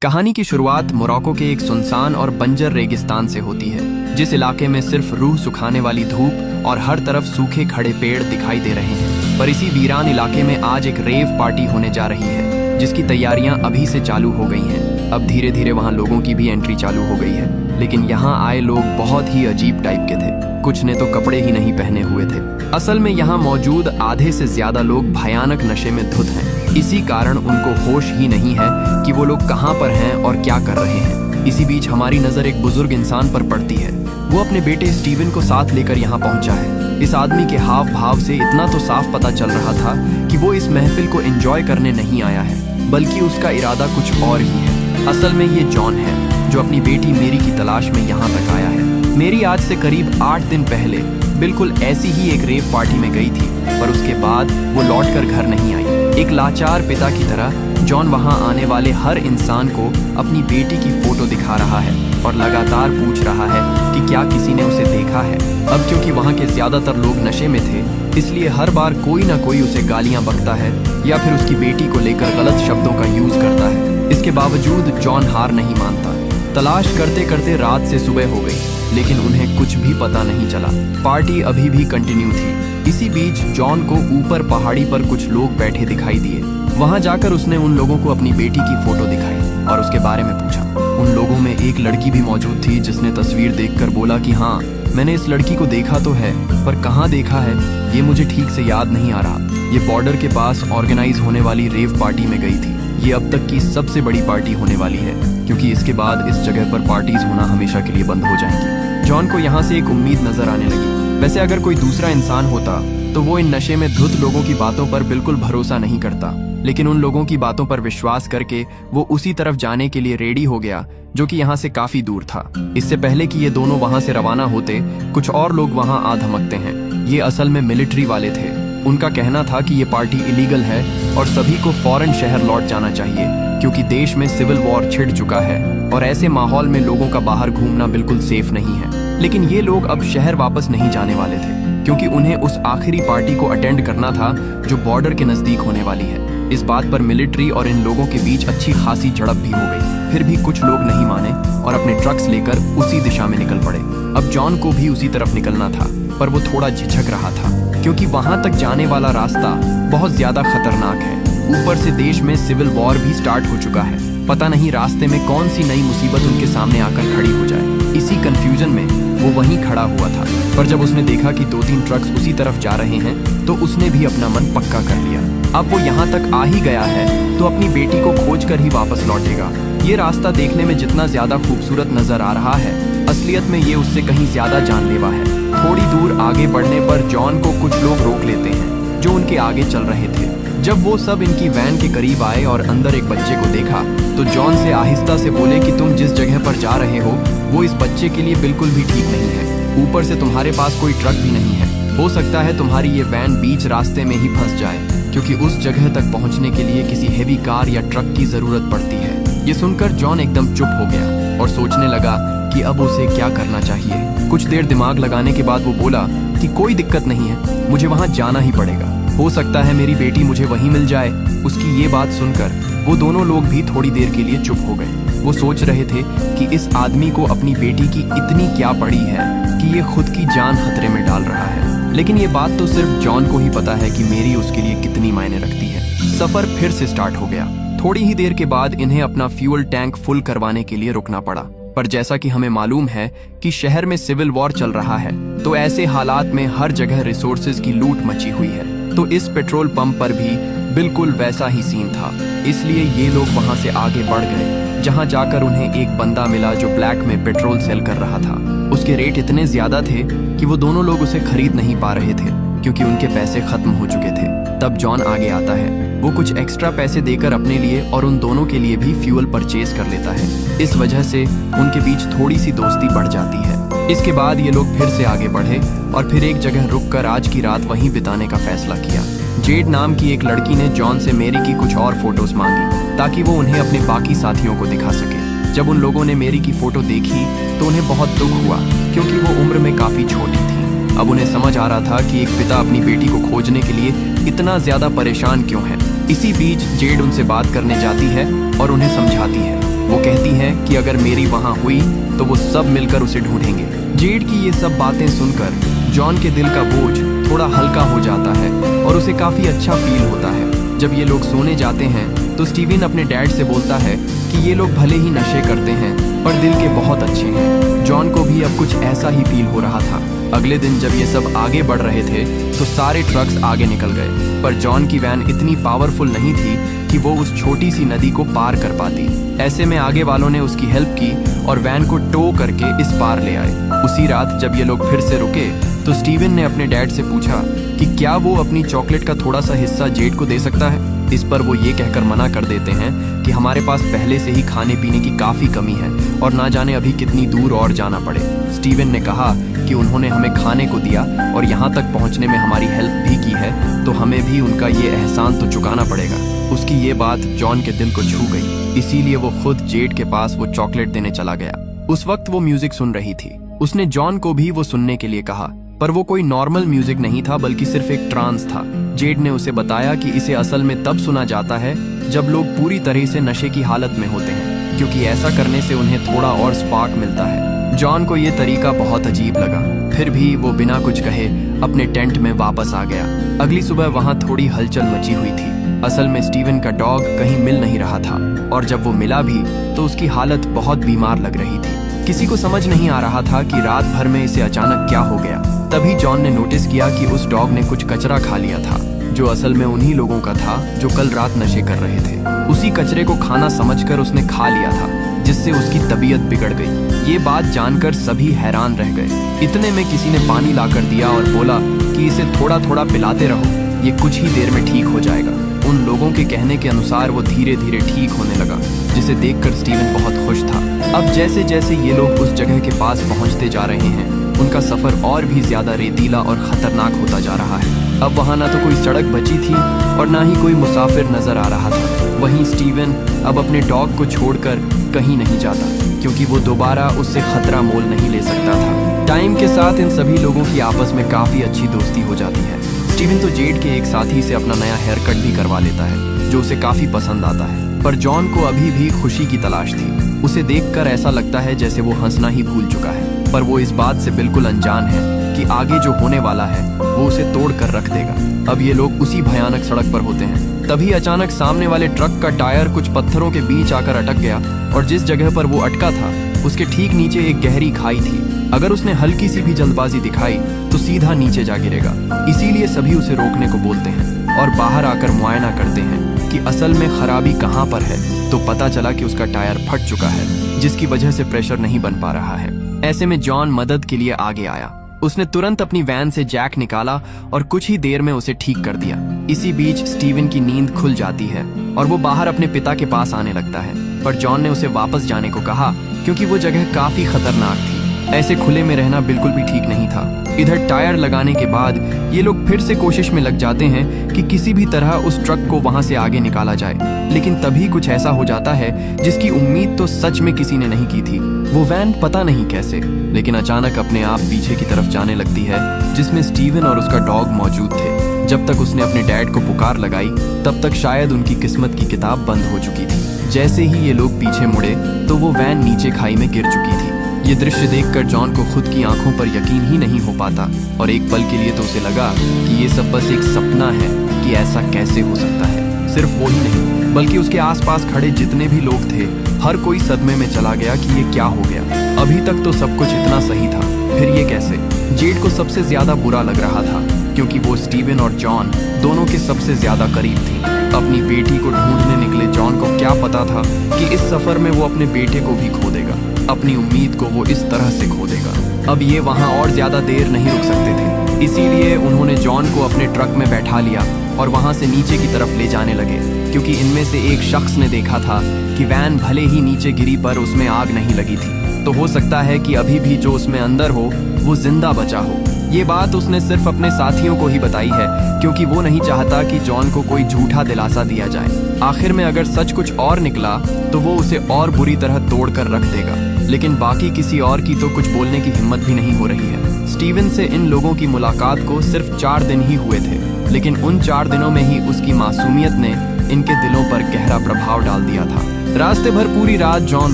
कहानी की शुरुआत मोरक्को के एक सुनसान और बंजर रेगिस्तान से होती है, जिस इलाके में सिर्फ रूह सुखाने वाली धूप और हर तरफ सूखे खड़े पेड़ दिखाई दे रहे हैं। पर इसी वीरान इलाके में आज एक रेव पार्टी होने जा रही है, जिसकी तैयारियां अभी से चालू हो गई हैं। अब धीरे धीरे वहां लोगों की भी एंट्री चालू हो गई है, लेकिन यहाँ आए लोग बहुत ही अजीब टाइप के थे। कुछ ने तो कपड़े ही नहीं पहने हुए थे। असल में यहाँ मौजूद आधे से ज्यादा लोग भयानक नशे में धुत हैं। इसी कारण उनको होश ही नहीं है कि वो लोग कहाँ पर हैं और क्या कर रहे हैं। इसी बीच हमारी नजर एक बुजुर्ग इंसान पर पड़ती है। वो अपने बेटे स्टीवन को साथ लेकर यहाँ पहुंचा है। इस आदमी के हाव भाव से इतना तो साफ पता चल रहा था कि वो इस महफिल को एंजॉय करने नहीं आया है, बल्कि उसका इरादा कुछ और ही है। असल में ये जॉन है, जो अपनी बेटी मेरी की तलाश में यहाँ तक आया है। मेरी आज से करीब 8 दिन पहले बिल्कुल ऐसी ही एक रेव पार्टी में गई थी, पर उसके बाद वो लौटकर घर नहीं आई। एक लाचार पिता की तरह जॉन वहां आने वाले हर इंसान को अपनी बेटी की फोटो दिखा रहा है और लगातार पूछ रहा है कि क्या किसी ने उसे देखा है। अब क्योंकि वहां के ज्यादातर लोग नशे में थे, इसलिए हर बार कोई ना कोई उसे गालियां बकता है या फिर उसकी बेटी को लेकर गलत शब्दों का यूज करता है। इसके बावजूद जॉन हार नहीं मानता। तलाश करते करते रात से सुबह हो गई, लेकिन उन्हें कुछ भी पता नहीं चला। पार्टी अभी भी कंटिन्यू थी। इसी बीच जॉन को ऊपर पहाड़ी पर कुछ लोग बैठे दिखाई दिए। वहां जाकर उसने उन लोगों को अपनी बेटी की फोटो दिखाई और उसके बारे में पूछा। उन लोगों में एक लड़की भी मौजूद थी, जिसने तस्वीर देखकर बोला कि हाँ, मैंने इस लड़की को देखा तो है, पर कहाँ देखा है ये मुझे ठीक से याद नहीं आ रहा। ये बॉर्डर के पास ऑर्गेनाइज होने वाली रेव पार्टी में गई थी। ये अब तक की सबसे बड़ी पार्टी होने वाली है, क्योंकि इसके बाद इस जगह पर पार्टीज होना हमेशा के लिए बंद हो जाएंगी। जॉन को यहाँ से एक उम्मीद नजर आने लगी। वैसे अगर कोई दूसरा इंसान होता तो वो इन नशे में धुत लोगों की बातों पर बिल्कुल भरोसा नहीं करता, लेकिन उन लोगों की बातों पर विश्वास करके वो उसी तरफ जाने के लिए रेडी हो गया, जो कि यहाँ से काफी दूर था। इससे पहले कि ये दोनों वहां से रवाना होते, कुछ और लोग वहां आ धमकते हैं। ये असल में मिलिट्री वाले थे। उनका कहना था कि ये पार्टी इलीगल है और सभी को फौरन शहर लौट जाना चाहिए, क्योंकि देश में सिविल वॉर छिड़ चुका है और ऐसे माहौल में लोगों का बाहर घूमना बिल्कुल सेफ नहीं है। लेकिन ये लोग अब शहर वापस नहीं जाने वाले थे, क्योंकि उन्हें उस आखिरी पार्टी को अटेंड करना था जो बॉर्डर के नजदीक होने वाली है। इस बात पर मिलिट्री और इन लोगों के बीच अच्छी खासी झड़प भी हो गई। फिर भी कुछ लोग नहीं माने और अपने ट्रक्स लेकर उसी दिशा में निकल पड़े। अब जॉन को भी उसी तरफ निकलना था, पर वो थोड़ा झिझक रहा था, क्योंकि वहां तक जाने वाला रास्ता बहुत ज्यादा खतरनाक है। ऊपर से देश में सिविल वॉर भी स्टार्ट हो चुका है। पता नहीं रास्ते में कौन सी नई मुसीबत उनके सामने आकर खड़ी हो जाए। इसी कंफ्यूजन में वो वहीं खड़ा हुआ था, पर जब उसने देखा कि 2-3 ट्रक्स उसी तरफ जा रहे हैं, तो उसने भी अपना मन पक्का कर लिया। अब वो यहाँ तक आ ही गया है तो अपनी बेटी को खोज कर ही वापस लौटेगा। ये रास्ता देखने में जितना ज्यादा खूबसूरत नजर आ रहा है, असलियत में ये उससे कहीं ज्यादा जानलेवा है। थोड़ी दूर आगे बढ़ने पर जॉन को कुछ लोग रोक लेते हैं, जो उनके आगे चल रहे थे। जब वो सब इनकी वैन के करीब आए और अंदर एक बच्चे को देखा, तो जॉन से आहिस्ता से बोले कि तुम जिस जगह पर जा रहे हो वो इस बच्चे के लिए बिल्कुल भी ठीक नहीं है। ऊपर से तुम्हारे पास कोई ट्रक भी नहीं है। हो सकता है तुम्हारी ये वैन बीच रास्ते में ही फंस जाए, क्योंकि उस जगह तक पहुंचने के लिए किसी हेवी कार या ट्रक की जरूरत पड़ती है। ये सुनकर जॉन एकदम चुप हो गया और सोचने लगा कि अब उसे क्या करना चाहिए। कुछ देर दिमाग लगाने के बाद वो बोला कि कोई दिक्कत नहीं है, मुझे वहां जाना ही पड़ेगा। हो सकता है मेरी बेटी मुझे वहीं मिल जाए। उसकी ये बात सुनकर वो दोनों लोग भी थोड़ी देर के लिए चुप हो गए। वो सोच रहे थे कि इस आदमी को अपनी बेटी की इतनी क्या पड़ी है कि ये खुद की जान खतरे में डाल रहा है। लेकिन ये बात तो सिर्फ जॉन को ही पता है कि मेरी उसके लिए कितनी मायने रखती है। सफर फिर से स्टार्ट हो गया। थोड़ी ही देर के बाद इन्हें अपना फ्यूल टैंक फुल करवाने के लिए रुकना पड़ा। पर जैसा कि हमें मालूम है कि शहर में सिविल वॉर चल रहा है, तो ऐसे हालात में हर जगह रिसोर्सेज की लूट मची हुई है। तो इस पेट्रोल पंप पर भी बिल्कुल वैसा ही सीन था। इसलिए ये लोग वहां से आगे बढ़ गए, जहां जाकर उन्हें एक बंदा मिला जो ब्लैक में पेट्रोल सेल कर रहा था। उसके रेट इतने ज्यादा थे कि वो दोनों लोग उसे खरीद नहीं पा रहे थे, क्योंकि उनके पैसे खत्म हो चुके थे। तब जॉन आगे आता है। वो कुछ एक्स्ट्रा पैसे देकर अपने लिए और उन दोनों के लिए भी फ्यूल परचेज कर लेता है। इस वजह से उनके बीच थोड़ी सी दोस्ती बढ़ जाती है। इसके बाद ये लोग फिर से आगे बढ़े और फिर एक जगह रुककर आज की रात वहीं बिताने का फैसला किया। जेड नाम की एक लड़की ने जॉन से मेरी की कुछ और फोटोज मांगी, ताकि वो उन्हें अपने बाकी साथियों को दिखा सके। जब उन लोगों ने मेरी की फोटो देखी तो उन्हें बहुत दुख हुआ, क्योंकि वो उम्र में काफी छोटी थी। अब उन्हें समझ आ रहा था कि एक पिता अपनी बेटी को खोजने के लिए इतना ज्यादा परेशान क्यों है। इसी बीच जेड उनसे बात करने जाती है और उन्हें समझाती है वो कहती है कि अगर मेरी वहाँ हुई तो वो सब मिलकर उसे ढूंढेंगे। जेड की ये सब बातें सुनकर जॉन के दिल का बोझ थोड़ा हल्का हो जाता है और उसे काफी अच्छा फील होता है। जब ये लोग सोने जाते हैं तो स्टीवन अपने डैड से बोलता है कि ये लोग भले ही नशे करते हैं पर दिल के बहुत अच्छे हैं। जॉन को भी अब कुछ ऐसा ही फील हो रहा था। अगले दिन जब ये सब आगे बढ़ रहे थे तो सारे ट्रक्स आगे निकल गए, पर जॉन की वैन इतनी पावरफुल नहीं थी कि वो उस छोटी सी नदी को पार कर पाती। ऐसे में आगे वालों ने उसकी हेल्प की और वैन को टो करके इस पार ले आए। उसी रात जब ये लोग फिर से रुके तो स्टीवन ने अपने डैड से पूछा कि क्या वो अपनी चॉकलेट का थोड़ा सा हिस्सा जेड को दे सकता है। इस पर वो ये कहकर मना कर देते हैं कि हमारे पास पहले से ही खाने पीने की काफी कमी है और ना जाने अभी कितनी दूर और जाना पड़े। स्टीवन ने कहा कि उन्होंने हमें खाने को दिया और यहाँ तक पहुँचने में हमारी हेल्प भी की है, तो हमें भी उनका ये एहसान तो चुकाना पड़ेगा। उसकी ये बात जॉन के दिल को छू गई, इसीलिए वो खुद जेड के पास वो चॉकलेट देने चला गया। उस वक्त वो म्यूजिक सुन रही थी। उसने जॉन को भी वो सुनने के लिए कहा, पर वो कोई नॉर्मल म्यूजिक नहीं था बल्कि सिर्फ एक ट्रांस था। जेड ने उसे बताया कि इसे असल में तब सुना जाता है जब लोग पूरी तरह से नशे की हालत में होते हैं, क्योंकि ऐसा करने से उन्हें थोड़ा और स्पार्क मिलता है। जॉन को ये तरीका बहुत अजीब लगा, फिर भी वो बिना कुछ कहे अपने टेंट में वापस आ गया। अगली सुबह वहाँ थोड़ी हलचल मची हुई थी। असल में स्टीवन का डॉग कहीं मिल नहीं रहा था और जब वो मिला भी तो उसकी हालत बहुत बीमार लग रही थी। किसी को समझ नहीं आ रहा था कि रात भर में इसे अचानक क्या हो गया। तभी जॉन ने नोटिस किया कि उस डॉग ने कुछ कचरा खा लिया था, जो असल में उन्हीं लोगों का था जो कल रात नशे कर रहे थे। उसी कचरे को खाना समझकर उसने खा लिया था, जिससे उसकी तबीयत बिगड़ गई। ये बात जानकर सभी हैरान रह गए। इतने में किसी ने पानी लाकर दिया और बोला कि इसे थोड़ा थोड़ा पिलाते रहो, ये कुछ ही देर में ठीक हो जाएगा। उन लोगों के कहने के अनुसार वो धीरे धीरे ठीक होने लगा, जिसे देखकर स्टीवन बहुत खुश था। अब जैसे जैसे ये लोग उस जगह के पास पहुंचते जा रहे हैं, उनका सफर और भी ज्यादा रेतीला और खतरनाक होता जा रहा है। अब वहाँ ना तो कोई सड़क बची थी और ना ही कोई मुसाफिर नजर आ रहा था। वहीं स्टीवन अब अपने डॉग को छोड़कर कहीं नहीं जाता, क्योंकि वो दोबारा उससे खतरा मोल नहीं ले सकता था। टाइम के साथ इन सभी लोगों की आपस में काफी अच्छी दोस्ती हो जाती है। स्टीवन तो जेड के एक साथी से अपना नया हेयर कट भी करवा लेता है, जो उसे काफी पसंद आता है। पर जॉन को अभी भी खुशी की तलाश थी। उसे देखकर ऐसा लगता है जैसे वो हंसना ही भूल चुका है, पर वो इस बात से बिल्कुल अनजान है कि आगे जो होने वाला है वो उसे तोड़ कर रख देगा। अब ये लोग उसी भयानक सड़क पर होते हैं। तभी अचानक सामने वाले ट्रक का टायर कुछ पत्थरों के बीच आकर अटक गया और जिस जगह पर वो अटका था उसके ठीक नीचे एक गहरी खाई थी। अगर उसने हल्की सी भी जल्दबाजी दिखाई तो सीधा नीचे जा गिरेगा। इसीलिए सभी उसे रोकने को बोलते हैं और बाहर आकर मुआयना करते हैं कि असल में खराबी कहाँ पर है। तो पता चला कि उसका टायर फट चुका है, जिसकी वजह से प्रेशर नहीं बन पा रहा है। ऐसे में जॉन मदद के लिए आगे आया। उसने तुरंत अपनी वैन से जैक निकाला और कुछ ही देर में उसे ठीक कर दिया। इसी बीच स्टीवन की नींद खुल जाती है और वो बाहर अपने पिता के पास आने लगता है, पर जॉन ने उसे वापस जाने को कहा क्योंकि वो जगह काफी खतरनाक थी। ऐसे खुले में रहना बिल्कुल भी ठीक नहीं था। इधर टायर लगाने के बाद ये लोग फिर से कोशिश में लग जाते हैं कि किसी भी तरह उस ट्रक को वहां से आगे निकाला जाए, लेकिन तभी कुछ ऐसा हो जाता है जिसकी उम्मीद तो सच में किसी ने नहीं की थी। वो वैन पता नहीं कैसे लेकिन अचानक अपने आप पीछे की तरफ जाने लगती है, जिसमें स्टीवन और उसका डॉग मौजूद थे। जब तक उसने अपने डैड को पुकार लगाई तब तक शायद उनकी किस्मत की किताब बंद हो चुकी थी। जैसे ही ये लोग पीछे मुड़े तो वो वैन नीचे खाई में गिर चुकी थी। ये दृश्य देखकर जॉन को खुद की आंखों पर यकीन ही नहीं हो पाता और एक पल के लिए तो उसे लगा कि ये सब बस एक सपना है कि ऐसा कैसे हो सकता है। सिर्फ वो ही नहीं बल्कि उसके आसपास खड़े जितने भी लोग थे, हर कोई सदमे में चला गया कि ये क्या हो गया। अभी तक तो सब कुछ इतना सही था, फिर ये कैसे? जेड को सबसे ज्यादा बुरा लग रहा था क्योंकि वो स्टीवन और जॉन दोनों के सबसे ज्यादा करीब थी। अपनी बेटी को ढूंढने निकले जॉन को क्या पता था कि इस सफर में वो अपने बेटे को भी खो देगा, अपनी उम्मीद को वो इस तरह से खो देगा। अब ये वहाँ और ज्यादा देर नहीं रुक सकते थे, इसीलिए उन्होंने जॉन को अपने ट्रक में बैठा लिया और वहाँ से नीचे की तरफ ले जाने लगे, क्योंकि इनमें से एक शख्स ने देखा था कि वैन भले ही नीचे गिरी पर उसमें आग नहीं लगी थी, तो हो सकता है कि अभी भी जो उसमें अंदर हो वो जिंदा बचा हो। ये बात उसने सिर्फ अपने साथियों को ही बताई है क्योंकि वो नहीं चाहता कि जॉन को कोई झूठा दिलासा दिया जाए। आखिर में अगर सच कुछ और निकला तो वो उसे और बुरी तरह तोड़ कर रख देगा, लेकिन बाकी किसी और की तो कुछ बोलने की हिम्मत भी नहीं हो रही है। स्टीवन से इन लोगों की मुलाकात को सिर्फ 4 दिन ही हुए थे, लेकिन उन 4 दिनों में ही उसकी मासूमियत ने इनके दिलों पर गहरा प्रभाव डाल दिया था। रास्ते भर पूरी रात जॉन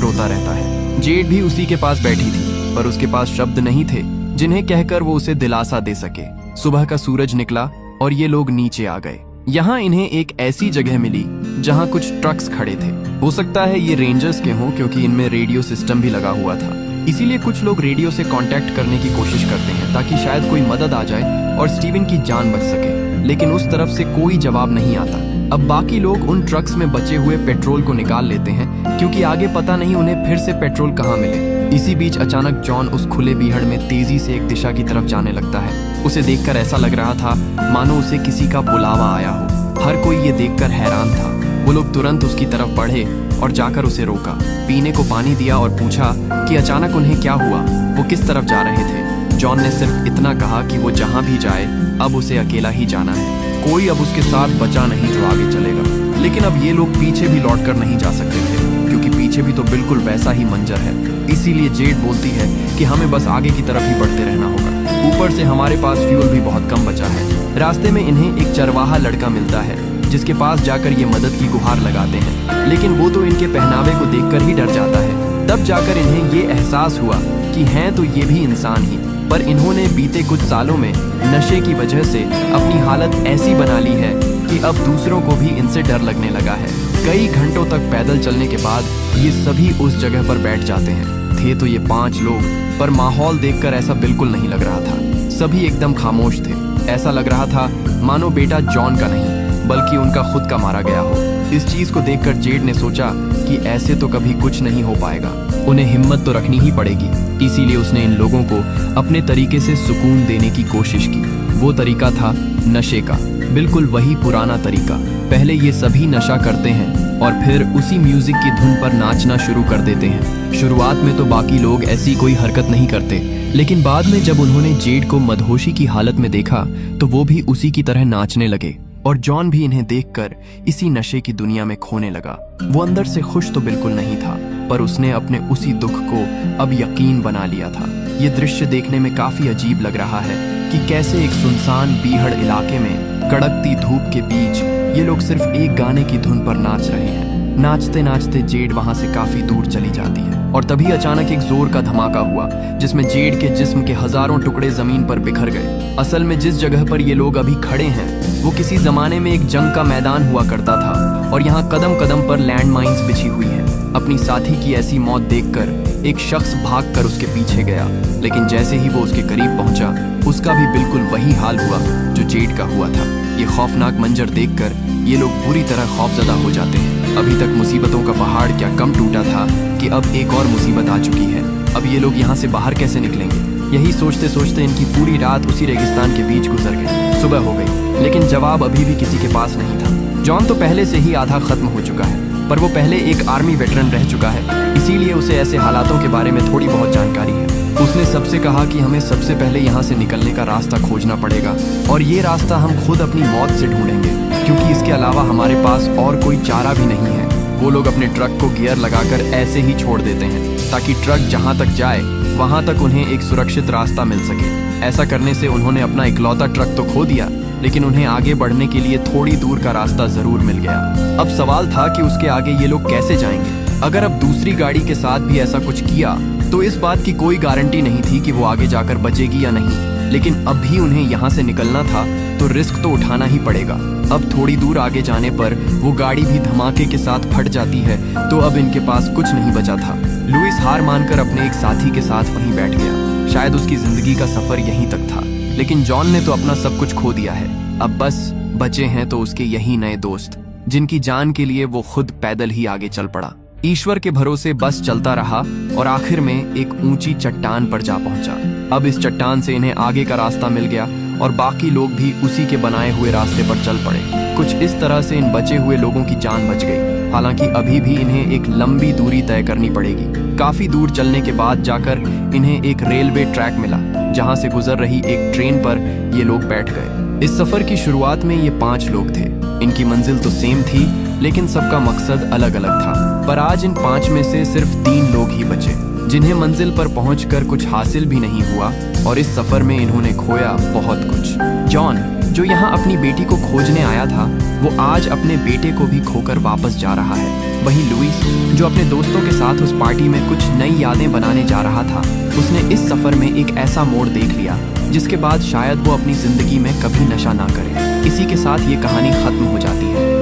रोता रहता है। जेड भी उसी के पास बैठी थी, पर उसके पास शब्द नहीं थे जिन्हें कहकर वो उसे दिलासा दे सके। सुबह का सूरज निकला और ये लोग नीचे आ गए। यहाँ इन्हें एक ऐसी जगह मिली जहाँ कुछ ट्रक्स खड़े थे। हो सकता है ये रेंजर्स के हों, क्योंकि इनमें रेडियो सिस्टम भी लगा हुआ था। इसीलिए कुछ लोग रेडियो से कांटेक्ट करने की कोशिश करते हैं ताकि शायद कोई मदद आ जाए और स्टीवन की जान बच सके, लेकिन उस तरफ से कोई जवाब नहीं आता। अब बाकी लोग उन ट्रक्स में बचे हुए पेट्रोल को निकाल लेते हैं, क्योंकि आगे पता नहीं उन्हें फिर से पेट्रोल कहाँ मिले। इसी बीच अचानक जॉन उस खुले बीहड़ में तेजी से एक दिशा की तरफ जाने लगता है। उसे देखकर ऐसा लग रहा था मानो उसे किसी का बुलावा आया हो। हर कोई ये देखकर हैरान था। वो लोग तुरंत उसकी तरफ बढ़े और जाकर उसे रोका, पीने को पानी दिया और पूछा कि अचानक उन्हें क्या हुआ, वो किस तरफ जा रहे थे। जॉन ने सिर्फ इतना कहा कि वो जहाँ भी जाए अब उसे अकेला ही जाना है। कोई अब उसके साथ बचा नहीं जो आगे चलेगा। लेकिन अब ये लोग पीछे भी लौटकर नहीं जा सकते थे, क्योंकि पीछे भी तो बिल्कुल वैसा ही मंजर है। इसीलिए जेड बोलती है कि हमें बस आगे की तरफ ही बढ़ते रहना होगा। ऊपर से हमारे पास फ्यूल भी बहुत कम बचा है। रास्ते में इन्हें एक चरवाहा लड़का मिलता है, जिसके पास जाकर ये मदद की गुहार लगाते हैं, लेकिन वो तो इनके पहनावे को देखकर ही डर जाता है। तब जाकर इन्हें ये एहसास हुआ कि हैं तो ये भी इंसान ही, पर इन्होंने बीते कुछ सालों में नशे की वजह से अपनी हालत ऐसी बना ली है कि अब दूसरों को भी इनसे डर लगने लगा है। कई घंटों तक पैदल चलने के बाद ये सभी उस जगह पर बैठ जाते हैं। थे तो ये 5 लोग, पर माहौल देखकर ऐसा बिल्कुल नहीं लग रहा था। सभी एकदम खामोश थे। ऐसा लग रहा था मानो बेटा जॉन का नहीं बल्कि उनका खुद का मारा गया हो। इस चीज को देखकर जेड ने सोचा कि ऐसे तो कभी कुछ नहीं हो पाएगा, उन्हें हिम्मत तो रखनी ही पड़ेगी। इसीलिए उसने इन लोगों को अपने तरीके से सुकून देने की कोशिश की। वो तरीका था नशे का, बिल्कुल वही पुराना तरीका। पहले ये सभी नशा करते हैं और फिर उसी म्यूजिक की धुन पर नाचना शुरू कर देते हैं। शुरुआत में तो बाकी लोग ऐसी कोई हरकत नहीं करते, लेकिन बाद में जब उन्होंने जेड को मदहोशी की हालत में देखा तो वो भी उसी की तरह नाचने लगे, और जॉन भी इन्हें देखकर इसी नशे की दुनिया में खोने लगा। वो अंदर से खुश तो बिल्कुल नहीं था, पर उसने अपने उसी दुख को अब यकीन बना लिया था। ये दृश्य देखने में काफी अजीब लग रहा है कि कैसे एक सुनसान बीहड़ इलाके में कड़कती धूप के बीच ये लोग सिर्फ एक गाने की धुन पर नाच रहे हैं। नाचते नाचते जेड वहां से काफी दूर चली जाती है, और तभी अचानक एक जोर का धमाका हुआ जिसमें जेड के जिस्म के हजारों टुकड़े जमीन पर बिखर गए। असल में जिस जगह पर ये लोग अभी खड़े हैं वो किसी जमाने में एक जंग का मैदान हुआ करता था, और यहाँ कदम कदम पर लैंड माइन्स बिछी हुई हैं। अपनी साथी की ऐसी मौत देखकर एक शख्स भागकर उसके पीछे गया, लेकिन जैसे ही वो उसके करीब पहुंचा उसका भी बिल्कुल वही हाल हुआ जो जेड का हुआ था। ये खौफनाक मंजर देखकर ये लोग बुरी तरह खौफजदा हो जाते हैं। अभी तक मुसीबतों का पहाड़ क्या कम टूटा था कि अब एक और मुसीबत आ चुकी है। अब ये लोग यहाँ से बाहर कैसे निकलेंगे? यही सोचते सोचते इनकी पूरी रात उसी रेगिस्तान के बीच गुजर गई। सुबह हो गई, लेकिन जवाब अभी भी किसी के पास नहीं था। जॉन तो पहले से ही आधा खत्म हो चुका है, पर वो पहले एक आर्मी वेटरन रह चुका है, इसीलिए उसे ऐसे हालातों के बारे में थोड़ी बहुत जानकारी है। उसने सबसे कहा कि हमें सबसे पहले यहाँ से निकलने का रास्ता खोजना पड़ेगा, और ये रास्ता हम खुद अपनी मौत से ढूंढेंगे, क्योंकि इसके अलावा हमारे पास और कोई चारा भी नहीं है। वो लोग अपने ट्रक को गियर लगाकर ऐसे ही छोड़ देते हैं ताकि ट्रक जहाँ तक जाए वहाँ तक उन्हें एक सुरक्षित रास्ता मिल सके। ऐसा करने से उन्होंने अपना इकलौता ट्रक तो खो दिया, लेकिन उन्हें आगे बढ़ने के लिए थोड़ी दूर का रास्ता जरूर मिल गया। अब सवाल था कि उसके आगे ये लोग कैसे जाएंगे। अगर अब दूसरी गाड़ी के साथ भी ऐसा कुछ किया तो इस बात की कोई गारंटी नहीं थी कि वो आगे जाकर बचेगी या नहीं, लेकिन अब भी उन्हें यहाँ से निकलना था तो रिस्क तो उठाना ही पड़ेगा। अब थोड़ी दूर आगे जाने पर वो गाड़ी भी धमाके के साथ फट जाती है, तो अब इनके पास कुछ नहीं बचा था। लुइस हार मानकर अपने एक साथी के साथ वहीं बैठ गया। शायद उसकी जिंदगी का सफर यहीं तक था, लेकिन जॉन ने तो अपना सब कुछ खो दिया है। अब बस बचे हैं तो उसके यही नए दोस्त, जिनकी जान के लिए वो खुद पैदल ही आगे चल पड़ा। ईश्वर के भरोसे बस चलता रहा और आखिर में एक ऊंची चट्टान पर जा पहुंचा। अब इस चट्टान से इन्हें आगे का रास्ता मिल गया और बाकी लोग भी उसी के बनाए हुए रास्ते पर चल पड़े। कुछ इस तरह से इन बचे हुए लोगों की जान बच गई। हालांकि अभी भी इन्हें एक लंबी दूरी तय करनी पड़ेगी। काफी दूर चलने के बाद जाकर इन्हें एक रेलवे ट्रैक मिला, जहां से गुजर रही एक ट्रेन पर ये लोग बैठ गए। इस सफर की शुरुआत में ये 5 लोग थे। इनकी मंजिल तो सेम थी, लेकिन सबका मकसद अलग अलग था। पर आज इन 5 में से सिर्फ 3 लोग ही बचे, जिन्हें मंजिल पर पहुंचकर कुछ हासिल भी नहीं हुआ, और इस सफर में इन्होंने खोया बहुत कुछ। जॉन, जो यहाँ अपनी बेटी को खोजने आया था वो आज अपने बेटे को भी खोकर वापस जा रहा है। वहीं लुइस, जो अपने दोस्तों के साथ उस पार्टी में कुछ नई यादें बनाने जा रहा था, उसने इस सफर में एक ऐसा मोड़ देख लिया जिसके बाद शायद वो अपनी जिंदगी में कभी नशा ना करे। इसी के साथ ये कहानी खत्म हो जाती है।